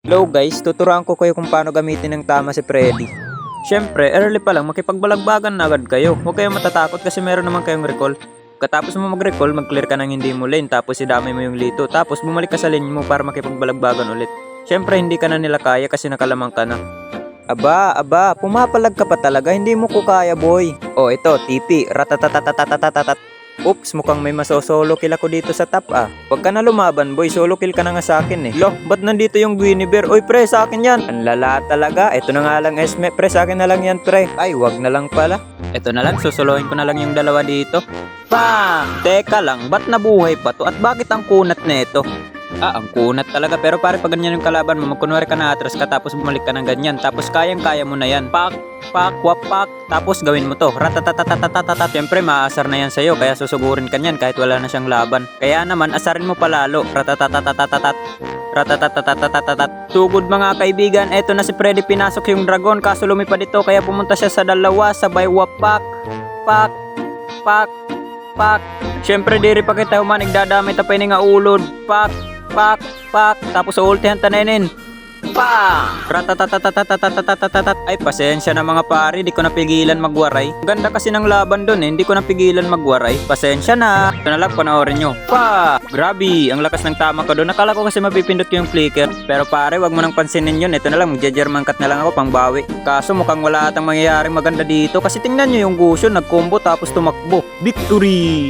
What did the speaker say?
Hello guys, tuturuan ko kayo kung paano gamitin ng tama si Freddy. Siyempre, early pa lang makipagbalagbagan na agad kayo. Huwag kayong matatakot kasi meron naman kayong recall. Katapos mo mag-recall, mag-clear ka ng hindi mo lane, tapos idamay mo yung lito, tapos bumalik ka sa lane mo para makipagbalagbagan ulit. Siyempre, hindi ka na nila kaya kasi nakalamang ka na. Aba, pumapalag ka pa talaga, hindi mo ko kaya boy. Oh, ito, TP, ratatatatatatatatatat. Oops, mukhang may masosolo kill ako dito sa top ah. Huwag ka na lumaban boy, solo kill ka na nga sa akin eh. Loh, ba't nandito yung Guinevere? Oy pre, sa akin yan. Ang lala talaga, ito na nga lang Esme, pre sa akin na lang yan pre. Ay, wag na lang pala. Ito na lang, susuluhin ko na lang yung dalawa dito. Teka lang, ba't nabuhay pa to? At bakit ang kunat na ito? Ang kunat talaga. Pero pare, pag ganyan yung kalaban mo, magkunwari ka na atras ka, tapos bumalik ka ng ganyan. Tapos kayang-kaya mo na yan. Wapak. Tapos gawin mo to. Ratatatatatatat. Siyempre, maasar na yan sa'yo. Kaya susugurin ka niyan kahit wala na siyang laban. Kaya naman, asarin mo palalo. Ratatatatatatat. Ratatatatatatat. Tugod mga kaibigan, eto na si Freddy, pinasok yung dragon. Kaso lumipad ito, kaya pumunta siya sa dalawa. Sabay wapak. Pak. Siyempre, diri pa kita humanig dadamay tapay ni nga ulod. Pak. Tapos ultihan tanenin. Ratatatatatatatatatat. Ay, pasensya na mga pare, di ko napigilan magwaray. Ganda kasi ng laban dun eh, hindi ko napigilan magwaray. Pasensya na. Ito na lang, panoorin nyo. Grabe, ang lakas ng tama ko dun. Nakala ko kasi mapipindot ko yung flicker. Pero pare, wag mo nang pansinin yun. Ito na lang, magja-German cut na lang ako pang bawi. Kaso mukhang wala atang mangyayaring maganda dito. Kasi tingnan nyo yung Gusion, nag-combo tapos tumakbo. Victory!